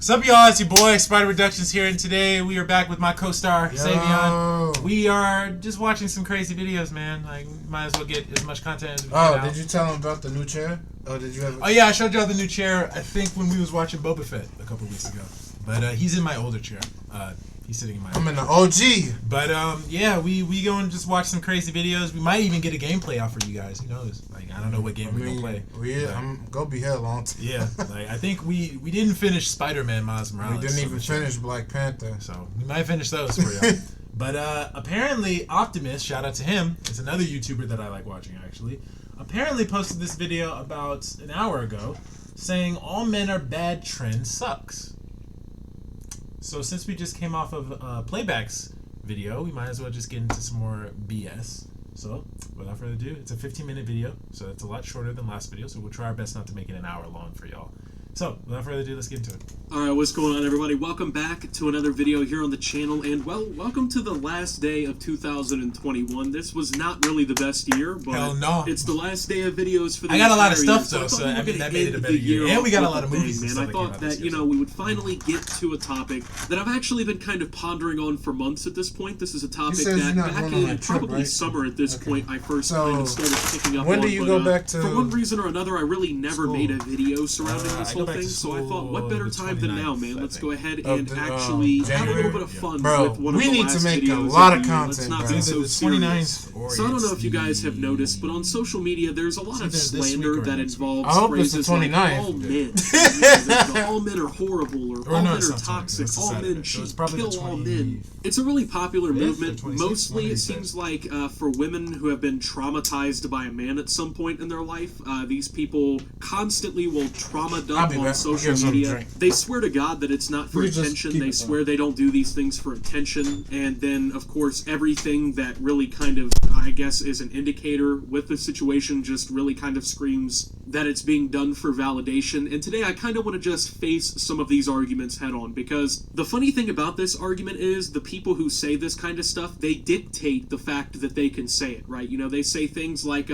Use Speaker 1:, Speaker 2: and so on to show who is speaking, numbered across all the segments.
Speaker 1: What's up, y'all? It's your boy, Spider Reductions here, and today we are back with my co-star, Savion. We are just watching some crazy videos, man. Like, might as well get as much content as we can out.
Speaker 2: Did you tell him about the new chair? Oh, did you have?
Speaker 1: Oh yeah, I showed y'all the new chair. I think when we was watching Boba Fett a couple weeks ago. But he's in my older chair. He's sitting in my.
Speaker 2: I'm in the OG.
Speaker 1: But yeah, we go and just watch some crazy videos. We might even get a gameplay out for you guys. Who knows? Like, I don't know what game we're gonna play.
Speaker 2: I'm gonna be here a long time.
Speaker 1: Yeah, like I think we didn't finish Spider-Man Miles Morales.
Speaker 2: We didn't even finish Black Panther.
Speaker 1: So we might finish those for y'all. But apparently Optimus, shout out to him, it's another YouTuber that I like watching actually, apparently posted this video about an hour ago saying all men are bad trend sucks. So since we just came off of Playback's video, we might as well just get into some more BS. So without further ado, it's a 15-minute video, so it's a lot shorter than last video, so we'll try our best not to make it an hour long for y'all. So, without further ado, let's get into it.
Speaker 3: Alright, what's going on, everybody? Welcome back to another video here on the channel, and, well, welcome to the last day of 2021. This was not really the best year, but
Speaker 1: hell no.
Speaker 3: It's the last day of videos for the
Speaker 1: I got a lot of
Speaker 3: year,
Speaker 1: stuff, though, so I mean, that made it a better year. And we got a lot of movies and stuff
Speaker 3: I thought that, you know, we would finally get to a topic that I've actually been kind of pondering on for months at this point. This is a topic that back in probably summer at this point I first kind of started picking up on.
Speaker 2: When do you go back to...
Speaker 3: For one reason or another, I really never made a video surrounding this whole thing, so I thought, what better time than now, man? Let's go ahead and actually have a little bit of fun with one of the last videos.
Speaker 2: We need to make a lot of content,
Speaker 3: Let's not be so serious. So I don't know if you guys have noticed, but on social media, there's a lot of slander that involves phrases like all men. All men are horrible, or all men are toxic, all men cheat, kill all men. It's a really popular movement. Mostly, it seems like for women who have been traumatized by a man at some point in their life, these people constantly will trauma dump on social media. They swear to God that it's not for attention. They swear they don't do these things for attention. And then, of course, everything that really kind of, I guess, is an indicator with the situation just really kind of screams that it's being done for validation. And today I kind of want to just face some of these arguments head on, because the funny thing about this argument is the people who say this kind of stuff, they dictate the fact that they can say it, right? You know, they say things like,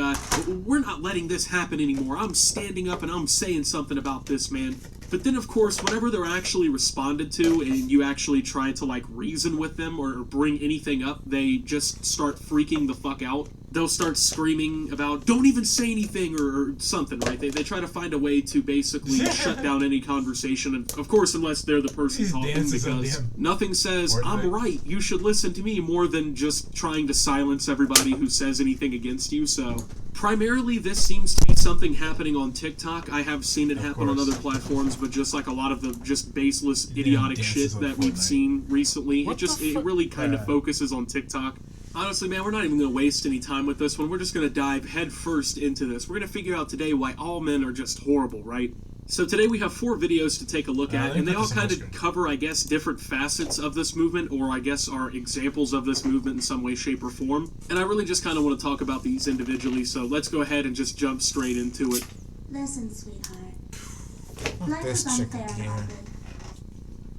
Speaker 3: we're not letting this happen anymore. I'm standing up and I'm saying something about this, man. But then, of course, whenever they're actually responded to and you actually try to, like, reason with them or bring anything up, they just start freaking the fuck out. They'll start screaming about, don't even say anything, or something, right? They try to find a way to basically shut down any conversation, and of course, unless they're the person talking, because nothing says, I'm right, you should listen to me, more than just trying to silence everybody who says anything against you. So primarily, this seems to be something happening on TikTok. I have seen it happen on other platforms, but just like a lot of the just baseless, idiotic shit that we've seen recently, it really kind of focuses on TikTok. Honestly, man, we're not even going to waste any time with this one. We're just going to dive head first into this. We're going to figure out today why all men are just horrible, right? So today we have 4 videos to take a look at, and they all kind of cover, I guess, different facets of this movement, or I guess are examples of this movement in some way, shape, or form. And I really just kind of want to talk about these individually, so let's go ahead and just jump straight into it.
Speaker 4: Listen, sweetheart. Life is unfair and hard,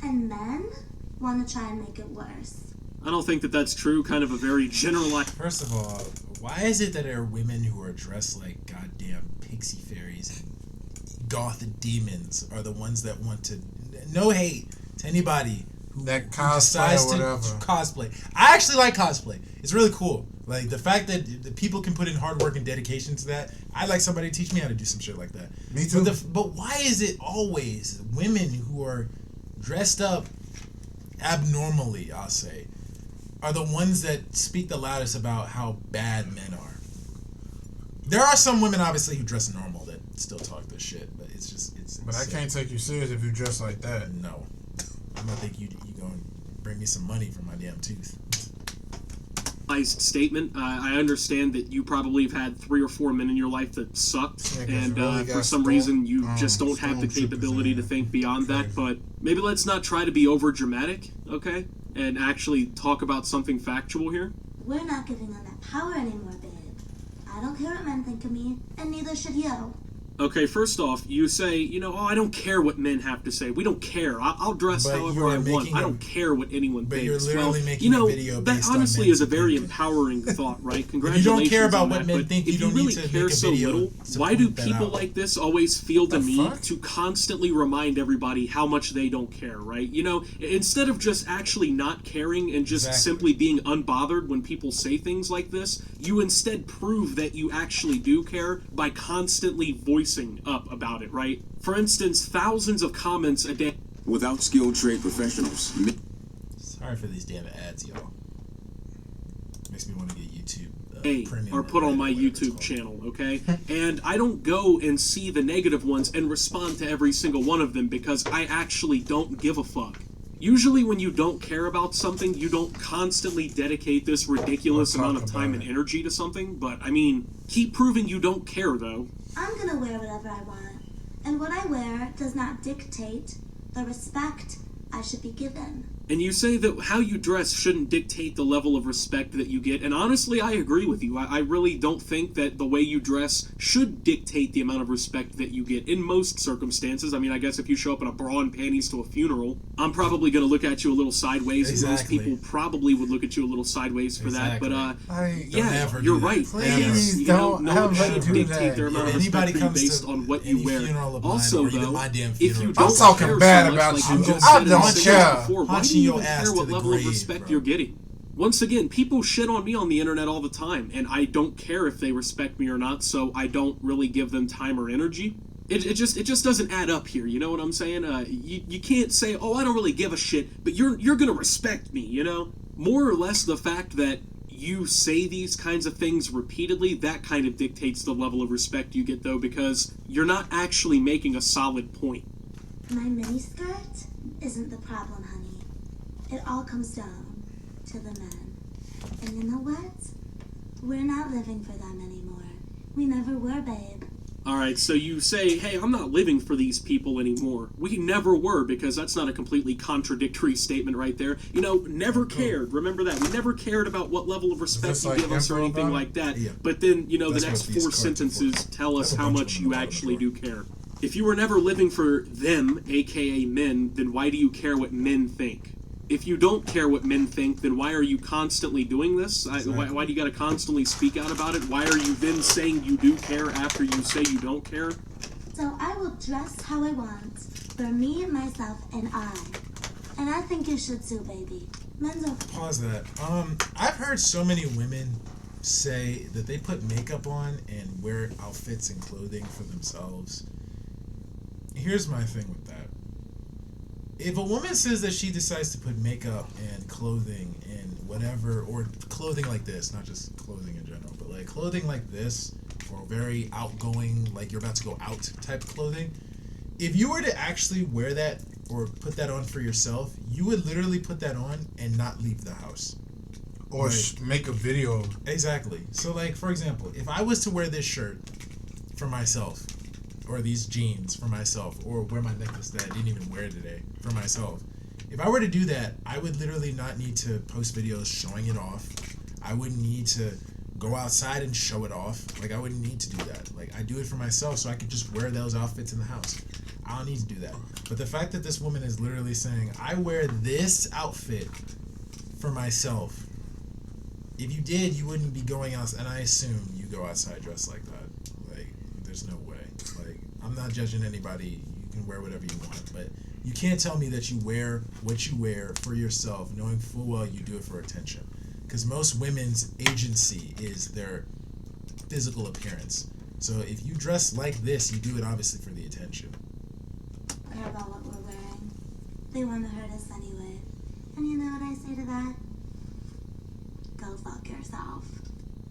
Speaker 4: and men want to try and make it worse.
Speaker 3: I don't think that that's true, kind of a very generalized...
Speaker 1: First of all, why is it that there are women who are dressed like goddamn pixie fairies and goth demons are the ones that want to... No hate to anybody who decides to cosplay. I actually like cosplay. It's really cool. Like, the fact that the people can put in hard work and dedication to that, I'd like somebody to teach me how to do some shit like that.
Speaker 2: Me too.
Speaker 1: But why is it always women who are dressed up abnormally, I'll say, are the ones that speak the loudest about how bad men are? There are some women, obviously, who dress normal that still talk this shit, but it's just...
Speaker 2: But I can't take you serious if you dress like that.
Speaker 1: No. I'm gonna think you gonna bring me some money for my damn tooth.
Speaker 3: Statement. I understand that you probably have had 3 or 4 men in your life that sucked, and for some reason you just don't have the capability to think beyond that, but maybe let's not try to be over dramatic, okay? And actually talk about something factual here.
Speaker 4: We're not giving them that power anymore, babe. I don't care what men think of me, and neither should you.
Speaker 3: Okay, first off, you say, oh, I don't care what men have to say. We don't care. I'll dress however I want. I don't care what anyone thinks.
Speaker 1: But you're literally making a video based
Speaker 3: that honestly
Speaker 1: on
Speaker 3: is a very empowering thought, right? Congratulations.
Speaker 1: You don't care about
Speaker 3: on
Speaker 1: what
Speaker 3: that,
Speaker 1: men think.
Speaker 3: If you really care so little, why do people
Speaker 1: out.
Speaker 3: like this always feel the need
Speaker 2: fuck?
Speaker 3: to constantly remind everybody how much they don't care, right? Instead of just actually not caring and just simply being unbothered when people say things like this, you instead prove that you actually do care by constantly voicing up about it, right? For instance, thousands of comments a day.
Speaker 5: Without skilled trade professionals.
Speaker 1: Sorry for these damn ads, y'all. Makes me want to get YouTube
Speaker 3: Premium or put on my YouTube channel, okay? And I don't go and see the negative ones and respond to every single one of them because I actually don't give a fuck. Usually when you don't care about something, you don't constantly dedicate this ridiculous amount of time and energy to something, but I mean, keep proving you don't care, though.
Speaker 4: I'm gonna wear whatever I want, and what I wear does not dictate the respect I should be given.
Speaker 3: And you say that how you dress shouldn't dictate the level of respect that you get, and honestly, I agree with you. I really don't think that the way you dress should dictate the amount of respect that you get in most circumstances. I mean, I guess if you show up in a bra and panties to a funeral, I'm probably going to look at you a little sideways, and most people probably would look at you a little sideways for that, but yeah, you're right.
Speaker 2: Please
Speaker 3: no
Speaker 2: don't
Speaker 3: one should
Speaker 2: do
Speaker 3: dictate
Speaker 2: that.
Speaker 3: their amount of
Speaker 1: Anybody
Speaker 3: respect
Speaker 1: comes
Speaker 3: based
Speaker 1: to
Speaker 3: on what you wear.
Speaker 1: Also,
Speaker 3: Though, if you
Speaker 2: I'm
Speaker 3: don't
Speaker 2: talking
Speaker 3: care
Speaker 2: bad
Speaker 3: so much,
Speaker 2: about
Speaker 3: like
Speaker 2: you.
Speaker 3: just
Speaker 2: I
Speaker 3: said in the
Speaker 2: don't
Speaker 3: segment
Speaker 2: care.
Speaker 3: before, why do
Speaker 1: Punching
Speaker 3: you
Speaker 1: your
Speaker 3: even
Speaker 1: ass
Speaker 3: care
Speaker 1: to
Speaker 3: what
Speaker 1: the
Speaker 3: level of
Speaker 1: grave,
Speaker 3: respect
Speaker 1: bro.
Speaker 3: you're getting? Once again, people shit on me on the internet all the time, and I don't care if they respect me or not, so I don't really give them time or energy. It just doesn't add up here, you know what I'm saying? You can't say, oh, I don't really give a shit, but you're gonna respect me, you know? More or less the fact that you say these kinds of things repeatedly, that kind of dictates the level of respect you get, though, because you're not actually making a solid point.
Speaker 4: My miniskirt isn't the problem, honey. It all comes down to the men. And you know what? We're not living for them anymore. We never were, babe.
Speaker 3: Alright, so you say, hey, I'm not living for these people anymore. We never were, because that's not a completely contradictory statement right there. Never cared. Remember that. We never cared about what level of respect you give us or anything like that.
Speaker 1: Yeah.
Speaker 3: But then, the
Speaker 1: That's
Speaker 3: next
Speaker 1: what these
Speaker 3: 4
Speaker 1: cards are
Speaker 3: sentences
Speaker 1: for.
Speaker 3: tell us
Speaker 1: That's a
Speaker 3: how
Speaker 1: bunch
Speaker 3: much
Speaker 1: of
Speaker 3: you
Speaker 1: them
Speaker 3: actually
Speaker 1: before.
Speaker 3: do care. If you were never living for them, aka men, then why do you care what men think? If you don't care what men think, then why are you constantly doing this? Why do you gotta constantly speak out about it? Why are you then saying you do care after you say you don't care?
Speaker 4: So I will dress how I want, for me, myself, and I. And I think you should too, baby. Men's are...
Speaker 1: Pause that. I've heard so many women say that they put makeup on and wear outfits and clothing for themselves. Here's my thing with that. If a woman says that she decides to put makeup and clothing and whatever, or clothing like this, not just clothing in general, but like clothing like this, or very outgoing, like you're about to go out type clothing, if you were to actually wear that or put that on for yourself, you would literally put that on and not leave the house.
Speaker 2: Or make a video.
Speaker 1: Exactly. So, like, for example, if I was to wear this shirt for myself, or these jeans for myself, or wear my necklace that I didn't even wear today for myself, if I were to do that, I would literally not need to post videos showing it off. I wouldn't need to go outside and show it off. Like, I wouldn't need to do that. Like, I do it for myself so I could just wear those outfits in the house. I don't need to do that. But the fact that this woman is literally saying, I wear this outfit for myself. If you did, you wouldn't be going out, and I assume you go outside dressed like that. Like, there's no way. Like, I'm not judging anybody. You can wear whatever you want, but you can't tell me that you wear what you wear for yourself, knowing full well you do it for attention. Because most women's agency is their physical appearance. So if you dress like this, you do it obviously for the attention.
Speaker 4: Care about what we're wearing. They want to hurt us anyway. And you know what I say to that? Go fuck yourself.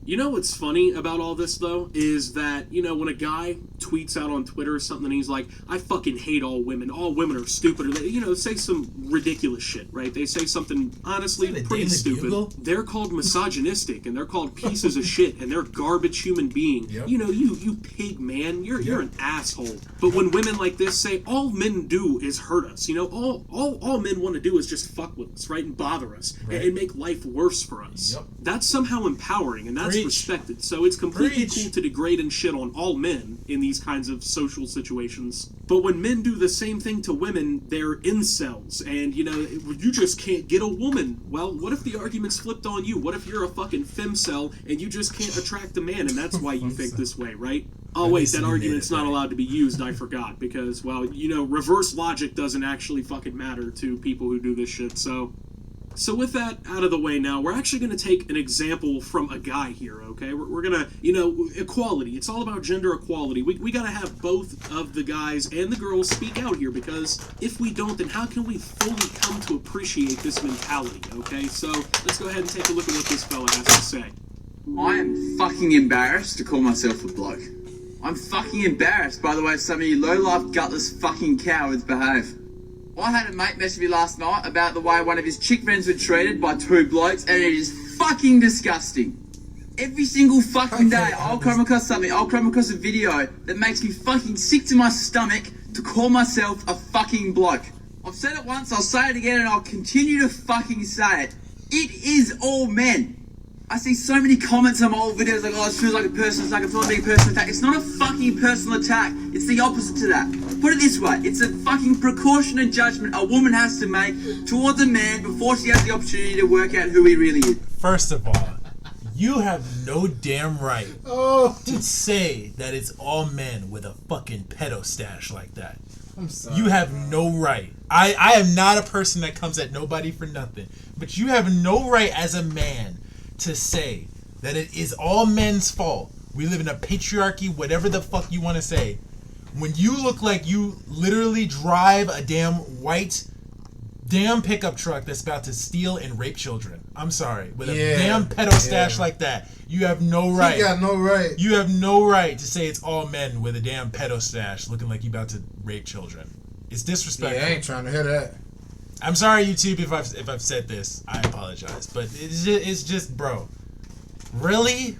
Speaker 3: You know what's funny about all this, though, is that, when a guy tweets out on Twitter or something and he's like, I fucking hate all women are stupid, or they, say some ridiculous shit, right? They say something, honestly, pretty stupid. Bugle? They're called misogynistic, and they're called pieces of shit, and they're garbage human being.
Speaker 1: Yep.
Speaker 3: You pig man, you're an asshole. But when women like this say, all men do is hurt us, all men want to do is just fuck with us, right, and bother us,
Speaker 1: right,
Speaker 3: and make life worse for us.
Speaker 1: Yep.
Speaker 3: That's somehow empowering, and that's respected. So it's completely cool to degrade and shit on all men in these these kinds of social situations. But when men do the same thing to women, they're incels, and, you know, you just can't get a woman. Well, what if the argument's flipped on you? What if you're a fucking femcel, and you just can't attract a man, and that's why you think this way, right? Oh, wait, that argument's not allowed to be used, I forgot, because, well, you know, reverse logic doesn't actually fucking matter to people who do this shit, so with that out of the way now, we're actually going to take an example from a guy here, okay? We're going to, you know, equality. It's all about gender equality. We got to have both of the guys and the girls speak out here, because if we don't, then how can we fully come to appreciate this mentality, okay? So let's go ahead and take a look at what this fella has to say.
Speaker 6: I am fucking embarrassed to call myself a bloke. I'm fucking embarrassed by the way some of you low-life, gutless fucking cowards behave. I had a mate message me last night about the way one of his chick friends were treated by two blokes, and it is fucking disgusting. Every single fucking day, I'll come across something, I'll come across a video that makes me fucking sick to my stomach to call myself a fucking bloke. I've said it once, I'll say it again, and I'll continue to fucking say it. It is all men. I see so many comments on my old videos like, oh, this feels like a personal attack, I feel like being a personal attack. It's not a fucking personal attack. It's the opposite to that. Put it this way, it's a fucking precaution and judgment a woman has to make towards a man before she has the opportunity to work out who he really is.
Speaker 1: First of all, you have no damn right to say that it's all men with a fucking pedo stash like that.
Speaker 2: I'm sorry.
Speaker 1: You have no right. I am not a person that comes at nobody for nothing. But you have no right as a man to say that it is all men's fault. We live in a patriarchy, whatever the fuck you want to say. When you look like you literally drive a damn pickup truck that's about to steal and rape children. I'm sorry. With a damn pedo stash like that. You have no right.
Speaker 2: You got no right.
Speaker 1: You have no right to say it's all men with a damn pedo stash looking like you about to rape children. It's disrespectful.
Speaker 2: Yeah, I ain't trying to hear that.
Speaker 1: I'm sorry, YouTube, if I've said this. I apologize, but it's just, bro. Really?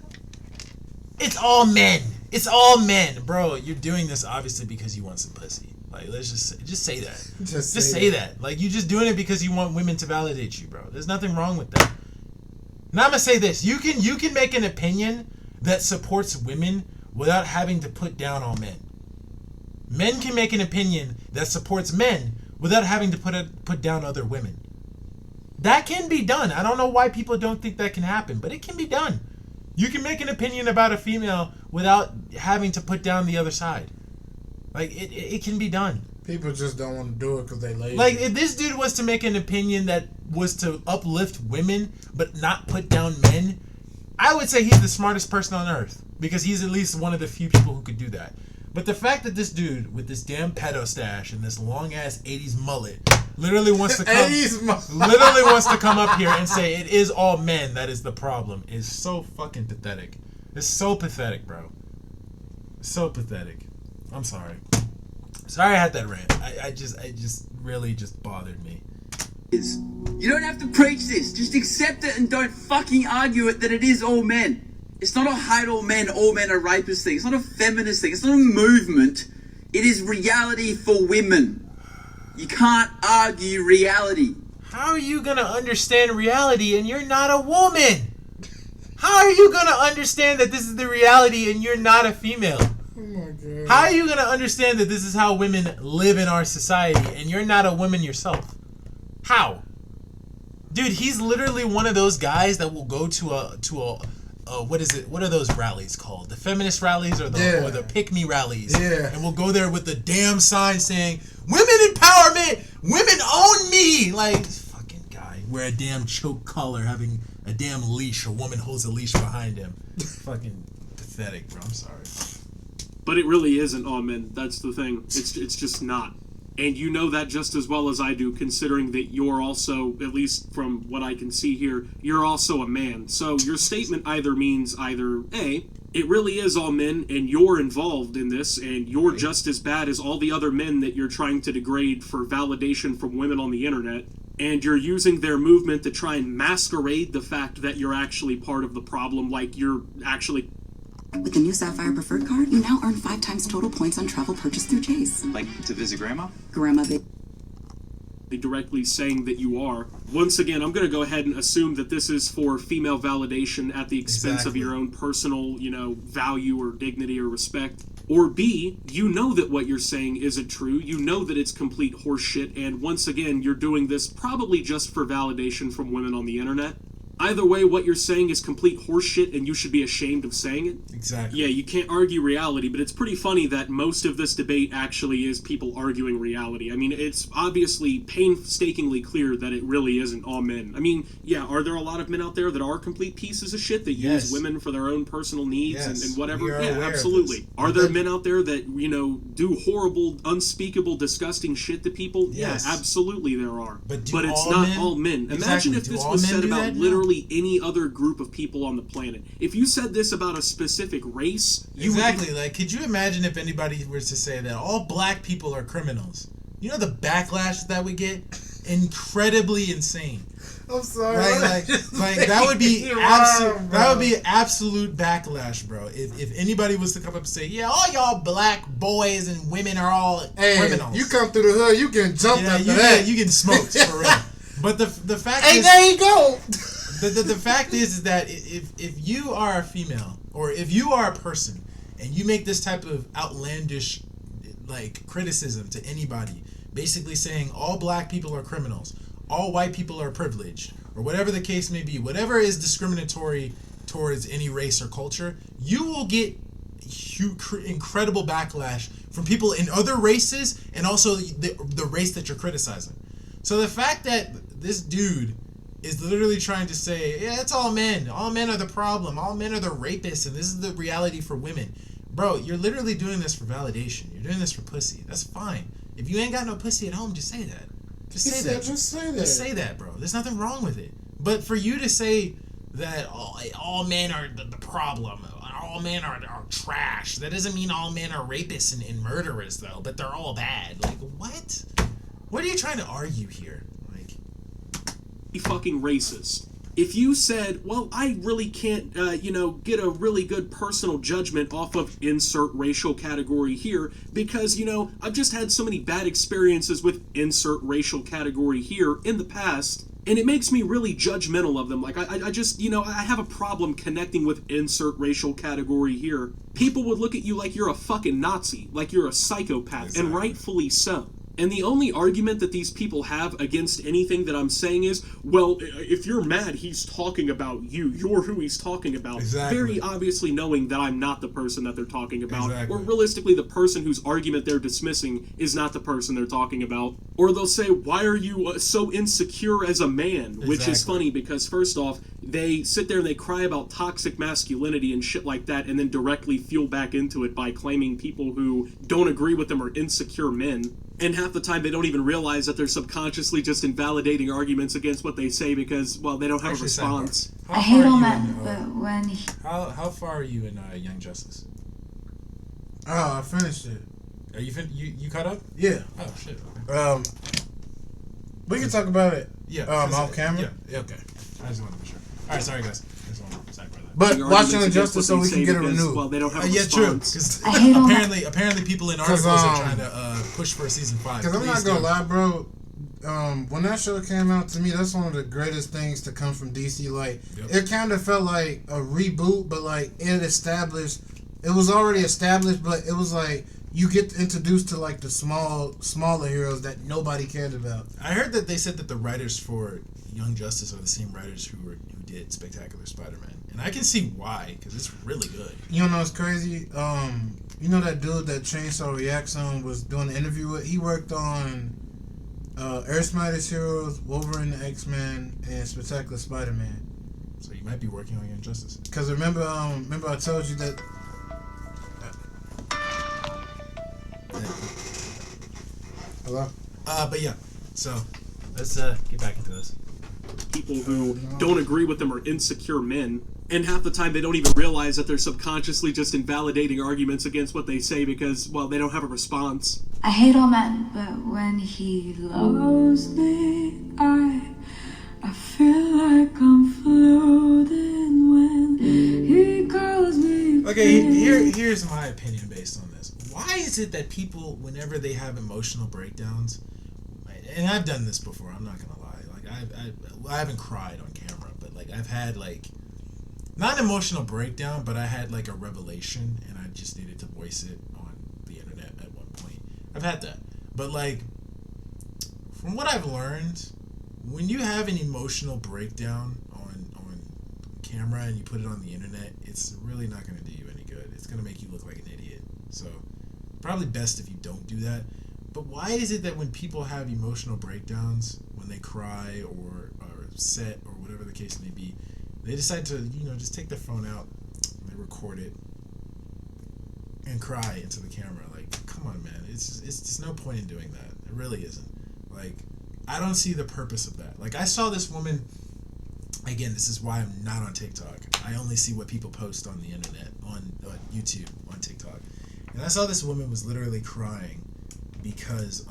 Speaker 1: It's all men. It's all men, bro. You're doing this obviously because you want some pussy. Like, let's just say that. Just say that. Like, you're just doing it because you want women to validate you, bro. There's nothing wrong with that. Now I'm gonna say this: you can make an opinion that supports women without having to put down all men. Men can make an opinion that supports men without having to put down other women. That can be done. I don't know why people don't think that can happen, but it can be done. You can make an opinion about a female without having to put down the other side. Like, it can be done.
Speaker 2: People just don't want to do it because they lazy.
Speaker 1: Like, if this dude was to make an opinion that was to uplift women but not put down men, I would say he's the smartest person on earth, because he's at least one of the few people who could do that. But the fact that this dude with this damn pedo stash and this long ass 80s mullet literally wants to come up here and say it is all men that is the problem is so fucking pathetic. It's so pathetic, bro. So pathetic. I'm sorry. Sorry I had that rant. I just really just bothered me.
Speaker 6: You don't have to preach this. Just accept it and don't fucking argue it that it is all men. It's not a hate all men are rapists thing. It's not a feminist thing. It's not a movement. It is reality for women. You can't argue reality.
Speaker 1: How are you going to understand reality and you're not a woman? How are you going to understand that this is the reality and you're not a female?
Speaker 2: Oh my God.
Speaker 1: How are you going to understand that this is how women live in our society and you're not a woman yourself? How? Dude, he's literally one of those guys that will go to a what is it? What are those rallies called? The feminist rallies or the pick-me rallies?
Speaker 2: Yeah.
Speaker 1: And we'll go there with the damn sign saying, "Women empowerment! Women own me!" Like, this fucking guy. Wear a damn choke collar, having a damn leash. A woman holds a leash behind him. Fucking pathetic, bro. I'm sorry.
Speaker 3: But it really isn't all men. That's the thing. It's just not. And you know that just as well as I do, considering that you're also, at least from what I can see here, you're also a man. So your statement either means either, A, it really is all men and you're involved in this and you're just as bad as all the other men that you're trying to degrade for validation from women on the internet, and you're using their movement to try and masquerade the fact that you're actually part of the problem, like you're actually...
Speaker 7: With the new Sapphire Preferred card, you now earn 5 times total points on travel purchased through Chase.
Speaker 5: Like to visit Grandma?
Speaker 7: Grandma,
Speaker 3: directly saying that you are. Once again, I'm going to go ahead and assume that this is for female validation at the expense of your own personal, value or dignity or respect. Or B, you know that what you're saying isn't true, you know that it's complete horseshit, and once again, you're doing this probably just for validation from women on the internet. Either way, what you're saying is complete horseshit, and you should be ashamed of saying it.
Speaker 1: Exactly.
Speaker 3: Yeah, you can't argue reality, but it's pretty funny that most of this debate actually is people arguing reality. I mean, it's obviously painstakingly clear that it really isn't all men. I mean, yeah, are there a lot of men out there that are complete pieces of shit that use women for their own personal needs and whatever? Yeah, absolutely. Are there men out there that, you know, do horrible, unspeakable, disgusting shit to people?
Speaker 1: Yes.
Speaker 3: Yeah, absolutely there are.
Speaker 1: But
Speaker 3: it's not all men. Imagine if this was said about literally any other group of people on the planet. If you said this about a specific race,
Speaker 1: like, could you imagine if anybody were to say that all black people are criminals? You know the backlash that would get? Incredibly insane.
Speaker 2: I'm sorry.
Speaker 1: Like that would be absolute backlash, bro. If anybody was to come up and say, yeah, all y'all black boys and women are all criminals.
Speaker 2: You come through the hood, you getting jumped after that.
Speaker 1: You getting smoked for real. But the fact is,
Speaker 2: there you go.
Speaker 1: The fact is that if you are a female or if you are a person and you make this type of outlandish like criticism to anybody, basically saying all black people are criminals, all white people are privileged, or whatever the case may be, whatever is discriminatory towards any race or culture, you will get incredible backlash from people in other races and also the race that you're criticizing. So the fact that this dude is literally trying to say, yeah, it's all men. All men are the problem. All men are the rapists, and this is the reality for women. Bro, you're literally doing this for validation. You're doing this for pussy. That's fine. If you ain't got no pussy at home, just say that. Just say that. Just say that, bro. There's nothing wrong with it. But for you to say that all men are the problem, all men are trash, that doesn't mean all men are rapists and murderers, though, but they're all bad. Like, what? What are you trying to argue here?
Speaker 3: Fucking racist. If you said, well, I really can't, get a really good personal judgment off of insert racial category here because, I've just had so many bad experiences with insert racial category here in the past, and it makes me really judgmental of them. Like, I just, I have a problem connecting with insert racial category here. People would look at you like you're a fucking Nazi, like you're a psychopath, and rightfully so. And the only argument that these people have against anything that I'm saying is, well, if you're mad, he's talking about you. You're who he's talking about.
Speaker 1: Exactly.
Speaker 3: Very obviously knowing that I'm not the person that they're talking about.
Speaker 1: Exactly.
Speaker 3: Or realistically, the person whose argument they're dismissing is not the person they're talking about. Or they'll say, why are you so insecure as a man? Which is funny because, first off, they sit there and they cry about toxic masculinity and shit like that and then directly fuel back into it by claiming people who don't agree with them are insecure men. And half the time they don't even realize that they're subconsciously just invalidating arguments against what they say because, well, they don't have a response.
Speaker 4: I hate all men, but when...
Speaker 1: How far are you in Young Justice?
Speaker 2: Oh, I finished it.
Speaker 1: Are you you caught up?
Speaker 2: Yeah.
Speaker 1: Oh, shit.
Speaker 2: Okay. We can talk about it.
Speaker 1: Yeah.
Speaker 2: Off camera?
Speaker 1: Yeah, okay. I just wanted to be sure. Alright, sorry guys. I just wanted to sidebar that.
Speaker 2: But watching Injustice so we can get it renewed.
Speaker 3: Well, they don't have a
Speaker 1: response.
Speaker 3: True.
Speaker 1: Because apparently people in articles are trying to push for a season 5.
Speaker 2: Because I'm not going to lie, bro. When that show came out, to me, that's one of the greatest things to come from DC. Like, it kind of felt like a reboot, but like it was already established, but it was like you get introduced to like the smaller heroes that nobody cared about.
Speaker 1: I heard that they said that the writers for Young Justice are the same writers who did Spectacular Spider-Man, and I can see why because it's really good.
Speaker 2: You know what's crazy? You know that dude that Chainsaw Reacts on was doing an interview with? He worked on Earth's Mightiest Heroes, Wolverine the X-Men, and Spectacular Spider-Man.
Speaker 1: So you might be working on Young Justice.
Speaker 2: Because remember I told you that. Hello?
Speaker 1: But yeah, so let's get back into this.
Speaker 3: People who don't agree with them are insecure men, and half the time they don't even realize that they're subconsciously just invalidating arguments against what they say because, well, they don't have a response.
Speaker 4: I hate all men, but when he loves me, I feel like I'm floating when he calls me.
Speaker 1: Okay, here's my opinion based on this. Why is it that people, whenever they have emotional breakdowns, and I've done this before, I'm not gonna lie, like I haven't cried on camera, but like I've had like not an emotional breakdown, but I had like a revelation and I just needed to voice it on I've had that. But like, from what I've learned, when you have an emotional breakdown on camera and you put it on the internet, it's really not going to do you any good. It's going to make you look like an idiot. So probably best if you don't do that. But why is it that when people have emotional breakdowns, when they cry or are upset or whatever the case may be, they decide to, just take their phone out and they record it and cry into the camera? Like, come on, man. It's just no point in doing that. It really isn't. Like, I don't see the purpose of that. Like, I saw this woman. Again, this is why I'm not on TikTok. I only see what people post on the internet, on YouTube, on TikTok. And I saw this woman was literally crying because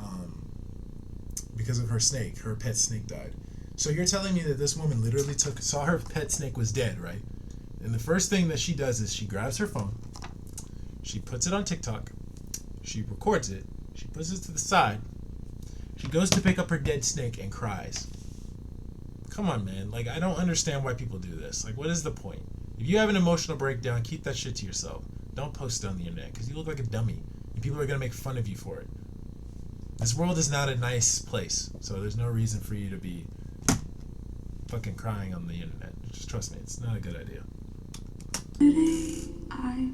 Speaker 1: of her snake. Her pet snake died. So you're telling me that this woman literally saw her pet snake was dead, right? And the first thing that she does is she grabs her phone, she puts it on TikTok, she records it, she puts it to the side, she goes to pick up her dead snake and cries. Come on, man. Like, I don't understand why people do this. Like, what is the point? If you have an emotional breakdown, keep that shit to yourself. Don't post it on the internet because you look like a dummy and people are going to make fun of you for it. This world is not a nice place, so there's no reason for you to be fucking crying on the internet. Just trust me, it's not a good idea.
Speaker 3: I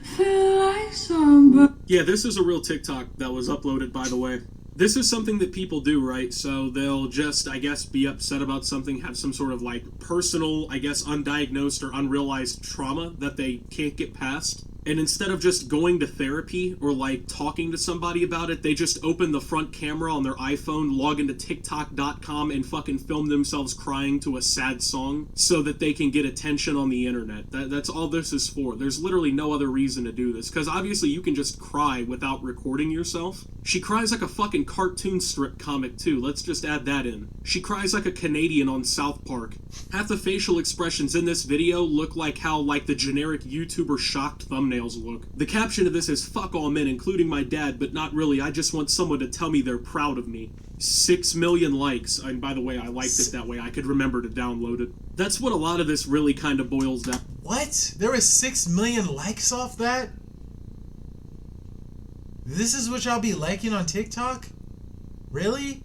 Speaker 3: feel like yeah, this is a real TikTok that was uploaded, by the way. This is something that people do, right? So they'll just, I guess, be upset about something, have some sort of, like, personal, I guess, undiagnosed or unrealized trauma that they can't get past. And instead of just going to therapy or, like, talking to somebody about it, they just open the front camera on their iPhone, log into TikTok.com, and fucking film themselves crying to a sad song so that they can get attention on the internet. That's all this is for. There's literally no other reason to do this. Because obviously you can just cry without recording yourself. She cries like a fucking cartoon strip comic, too. Let's just add that in. She cries like a Canadian on South Park. Half the facial expressions in this video look like how, like, the generic YouTuber shocked thumbnails look. The caption of this is "Fuck all men, including my dad, but not really. I just want someone to tell me they're proud of me." 6 million likes. And by the way, I liked it that way. I could remember to download it. That's what a lot of this really kind of boils down.
Speaker 1: What? There was 6 million likes off that? This is what y'all be liking on TikTok? Really?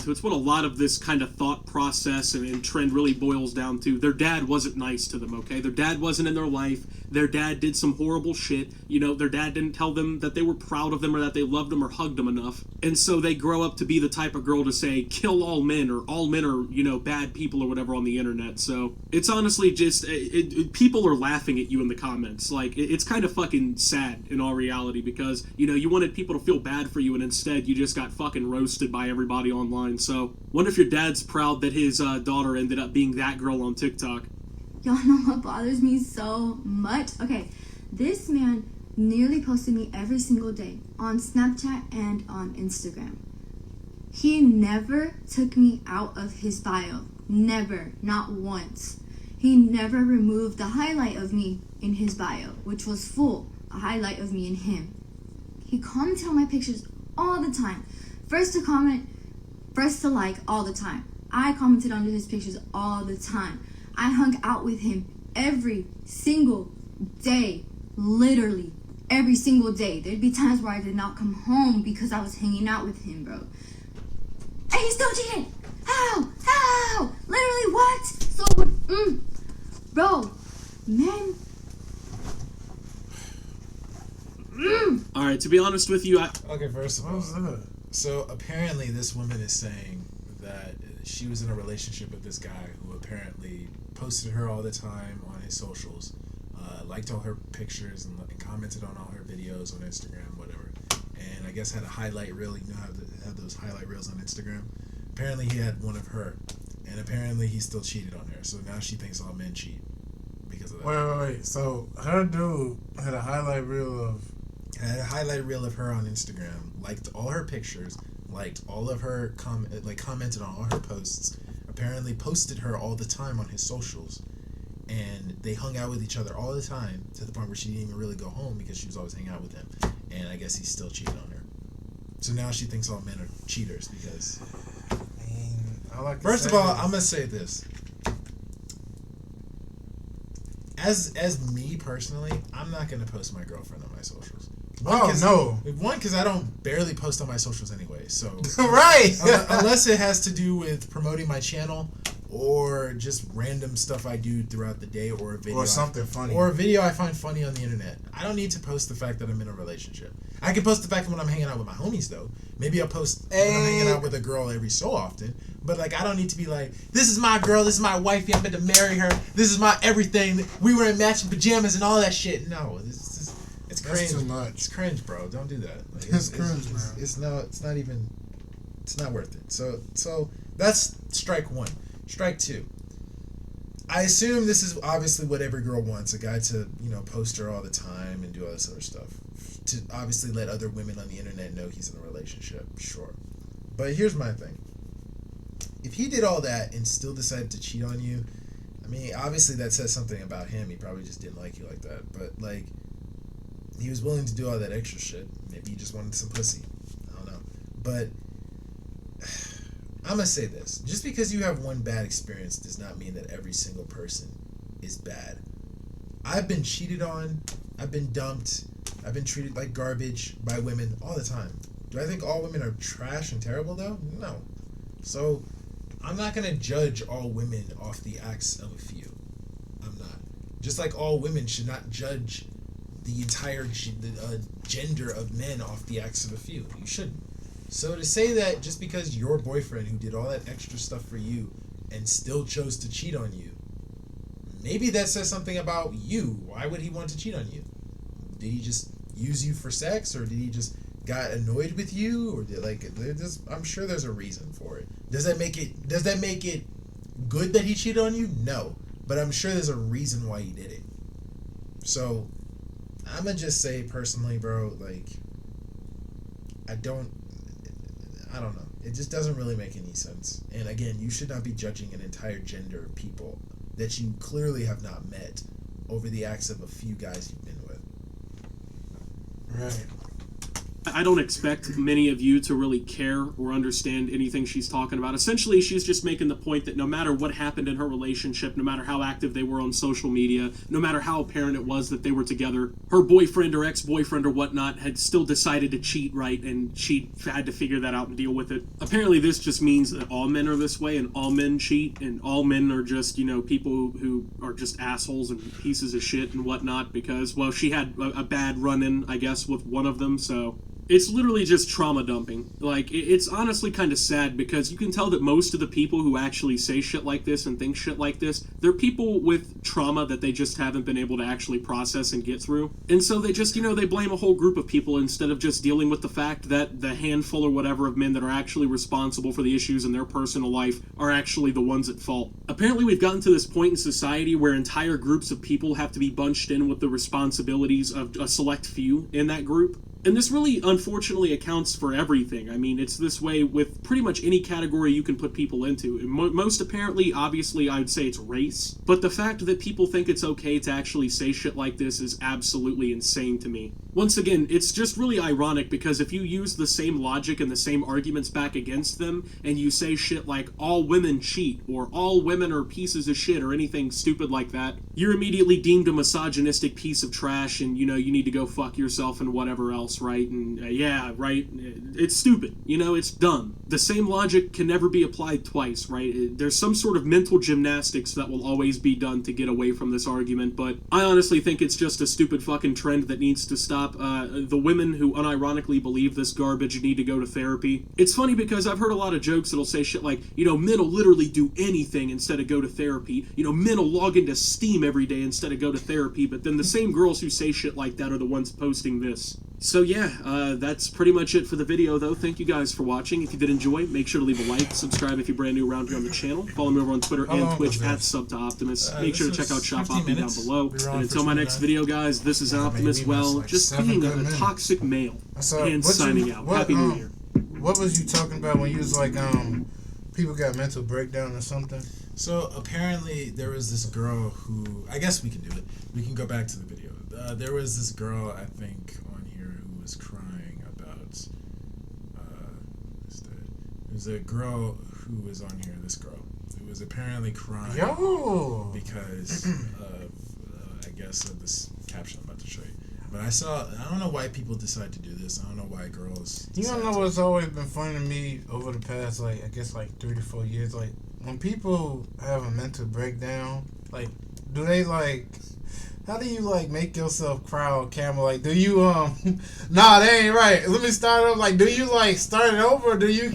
Speaker 3: It's what a lot of this kind of thought process and trend really boils down to. Their dad wasn't nice to them, okay? Their dad wasn't in their life. Their dad did some horrible shit. Their dad didn't tell them that they were proud of them or that they loved them or hugged them enough. And so they grow up to be the type of girl to say, kill all men, or all men are, bad people or whatever on the internet. So it's honestly just, people are laughing at you in the comments. Like, it's kind of fucking sad in all reality because, you wanted people to feel bad for you and instead you just got fucking roasted by everybody online. So, wonder if your dad's proud that his daughter ended up being that girl on TikTok.
Speaker 8: Y'all know what bothers me so much? Okay, this man nearly posted me every single day on Snapchat and on Instagram. He never took me out of his bio. Never. Not once. He never removed the highlight of me in his bio, which was full, a highlight of me and him. He commented on my pictures all the time. First to comment, first to like all the time. I commented under his pictures all the time. I hung out with him every single day. Literally every single day. There'd be times where I did not come home because I was hanging out with him, bro. And he still cheated. How? Literally what? So, bro, man.
Speaker 3: Alright, to be honest with you,
Speaker 1: Okay, first of all, so apparently this woman is saying that she was in a relationship with this guy who apparently posted her all the time on his socials, liked all her pictures and commented on all her videos on Instagram, whatever. And I guess had a highlight reel. You know how to have those highlight reels on Instagram? Apparently he had one of her, and apparently he still cheated on her. So now she thinks all men cheat because of that.
Speaker 2: Wait. So her dude had a highlight reel of
Speaker 1: her on Instagram, liked all her pictures, liked all of her commented on all her posts, apparently posted her all the time on his socials, and they hung out with each other all the time to the point where she didn't even really go home because she was always hanging out with him, and I guess he still cheated on her. So now she thinks all men are cheaters because... First of all, I'm going to say this. as me personally, I'm not gonna post my girlfriend on my socials.
Speaker 2: No.
Speaker 1: One, because I don't barely post on my socials anyway. So
Speaker 2: right.
Speaker 1: Unless it has to do with promoting my channel or just random stuff I do throughout the day, or a video
Speaker 2: or something funny,
Speaker 1: or a video I find funny on the internet. I don't need to post the fact that I'm in a relationship. I can post the fact that when I'm hanging out with my homies, though. Maybe I'll post when I'm hanging out with a girl every so often. But like, I don't need to be like, this is my girl, this is my wifey, I'm about to marry her, this is my everything. We were in matching pajamas and all that shit. No, it's cringe.
Speaker 2: That's too much.
Speaker 1: It's cringe, bro. Don't do that. Like,
Speaker 2: it's cringe, man.
Speaker 1: It's not even. It's not worth it. So that's strike one. Strike two. I assume this is obviously what every girl wants: a guy to post her all the time and do all this other stuff, to obviously let other women on the internet know he's in a relationship. Sure, but here's my thing: if he did all that and still decided to cheat on you, I mean, obviously that says something about him. He probably just didn't like you like that. But like, he was willing to do all that extra shit. Maybe he just wanted some pussy. I don't know. But I'm going to say this. Just because you have one bad experience does not mean that every single person is bad. I've been cheated on. I've been dumped. I've been treated like garbage by women all the time. Do I think all women are trash and terrible, though? No. So I'm not going to judge all women off the acts of a few. I'm not. Just like all women should not judge the entire gender of men off the acts of a few. You shouldn't. So to say that just because your boyfriend who did all that extra stuff for you and still chose to cheat on you, maybe that says something about you. Why would he want to cheat on you? Did he just use you for sex, or did he just got annoyed with you, or did I'm sure there's a reason for it. Does that make it good that he cheated on you? No. But I'm sure there's a reason why he did it. So I'm gonna just say personally, bro, like, I don't know. It just doesn't really make any sense. And again, you should not be judging an entire gender of people that you clearly have not met over the acts of a few guys you've been with.
Speaker 2: Right.
Speaker 3: I don't expect many of you to really care or understand anything she's talking about. Essentially, she's just making the point that no matter what happened in her relationship, no matter how active they were on social media, no matter how apparent it was that they were together, her boyfriend or ex-boyfriend or whatnot had still decided to cheat, right? And she had to figure that out and deal with it. Apparently, this just means that all men are this way and all men cheat and all men are just, people who are just assholes and pieces of shit and whatnot because, well, she had a bad run-in, I guess, with one of them, so it's literally just trauma dumping. Like, it's honestly kind of sad because you can tell that most of the people who actually say shit like this and think shit like this, they're people with trauma that they just haven't been able to actually process and get through. And so they just, they blame a whole group of people instead of just dealing with the fact that the handful or whatever of men that are actually responsible for the issues in their personal life are actually the ones at fault. Apparently we've gotten to this point in society where entire groups of people have to be bunched in with the responsibilities of a select few in that group. And this really, unfortunately, accounts for everything. I mean, it's this way with pretty much any category you can put people into. Most apparently, obviously, I would say it's race. But the fact that people think it's okay to actually say shit like this is absolutely insane to me. Once again, it's just really ironic because if you use the same logic and the same arguments back against them, and you say shit like, all women cheat, or all women are pieces of shit, or anything stupid like that, you're immediately deemed a misogynistic piece of trash, and, you need to go fuck yourself and whatever else. Right? And yeah, right? It's stupid. It's dumb. The same logic can never be applied twice, right? There's some sort of mental gymnastics that will always be done to get away from this argument, but I honestly think it's just a stupid fucking trend that needs to stop. The women who unironically believe this garbage need to go to therapy. It's funny because I've heard a lot of jokes that'll say shit like, men will literally do anything instead of go to therapy. Men will log into Steam every day instead of go to therapy, but then the same girls who say shit like that are the ones posting this. So yeah, that's pretty much it for the video, though. Thank you guys for watching. If you did enjoy, make sure to leave a like, subscribe if you're brand new around here on the channel. Follow me over on Twitter and Twitch at @SubToOptimus. Make sure to check out Shop Opti down below. And until my next video, guys, this is Optimus, well, just being a toxic male and signing out. Happy New Year.
Speaker 2: What was you talking about when you was like, people got mental breakdown or something?
Speaker 1: So apparently there was this girl who, I guess we can do it. We can go back to the video. There was this girl, I think, on here who was crying about, it was a girl who was on here, this girl, who was apparently crying because of I guess, of this caption I'm about to show you. But I don't know why people decide to do this. I don't know why girls.
Speaker 2: You don't know what's always been funny to me over the past, like, I guess, like 3 to 4 years. Like, when people have a mental breakdown, like, do they, like, how do you, like, make yourself cry on camera? Like, do you, nah, that ain't right. Let me start over. Like, do you, like, start it over, or do you?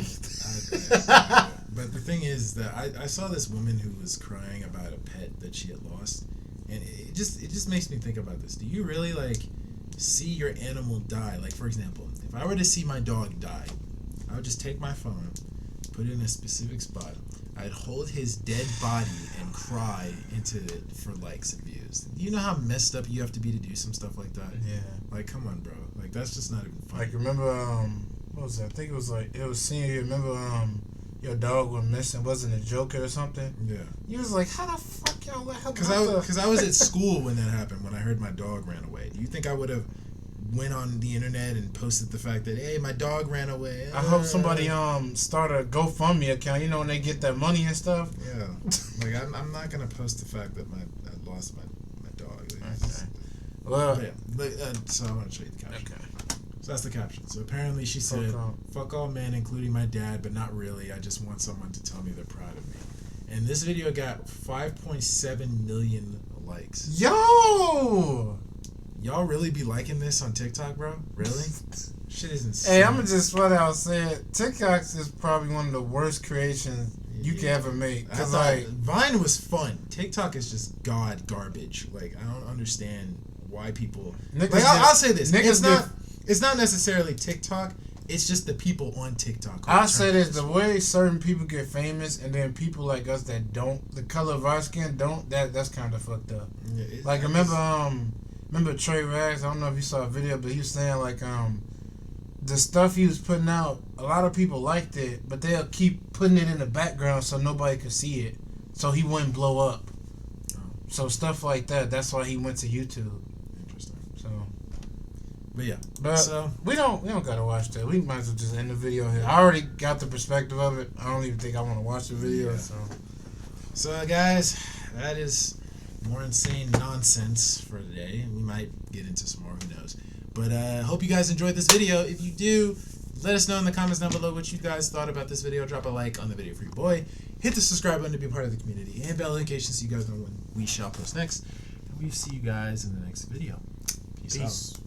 Speaker 1: But the thing is that I saw this woman who was crying about a pet that she had lost, and it just makes me think about this. Do you really, like, see your animal die? Like, for example, if I were to see my dog die, I would just take my phone, put it in a specific spot. I'd hold his dead body and cry into it for likes and views. Do you know how messed up you have to be to do some stuff like that?
Speaker 2: Yeah.
Speaker 1: Like, come on, bro. Like, that's just not even funny.
Speaker 2: Like, remember, what was that? I think it was senior year. Remember, your dog went missing, wasn't a Joker or something?
Speaker 1: Yeah.
Speaker 2: You was like, how the fuck y'all let her?
Speaker 1: Because I was at school when that happened, when I heard my dog ran away. Do you think I would have went on the internet and posted the fact that, hey, my dog ran away?
Speaker 2: I hope somebody start a GoFundMe account, you know, when they get that money and stuff.
Speaker 1: Yeah. Like, I'm not going to post the fact that I lost my dog.
Speaker 2: Okay. Well,
Speaker 1: yeah. So I want to show you the caption.
Speaker 2: Okay.
Speaker 1: So that's the caption. So apparently she said, fuck all men, including my dad, but not really. I just want someone to tell me they're proud of me. And this video got 5.7 million likes.
Speaker 2: Yo!
Speaker 1: Y'all really be liking this on TikTok, bro? Really? Shit is insane.
Speaker 2: Hey, I'm going to just flat out say it. TikTok is probably one of the worst creations you can ever make. Cause like,
Speaker 1: Vine was fun. TikTok is just garbage. Like, I don't understand why people... Like, I'll say this. It's not necessarily TikTok. It's just the people on TikTok.
Speaker 2: I'll say this. The way certain people get famous and then people like us that don't, the color of our skin don't, that's kind of fucked up. Yeah, like, remember Trey Rags? I don't know if you saw a video, but he was saying, like, the stuff he was putting out, a lot of people liked it, but they'll keep putting it in the background so nobody could see it, so he wouldn't blow up. So stuff like that. That's why he went to YouTube.
Speaker 1: Interesting.
Speaker 2: So,
Speaker 1: but yeah.
Speaker 2: But
Speaker 1: so
Speaker 2: we don't gotta watch that. We might as well just end the video here. I already got the perspective of it. I don't even think I want to watch the video.
Speaker 1: Yeah. So guys, that is more insane nonsense for today. We might get into some more. Who knows? But hope you guys enjoyed this video. If you do, let us know in the comments down below what you guys thought about this video. Drop a like on the video for your boy. Hit the subscribe button to be part of the community. And bell notifications so you guys know when we shall post next. And we'll see you guys in the next video. Peace out.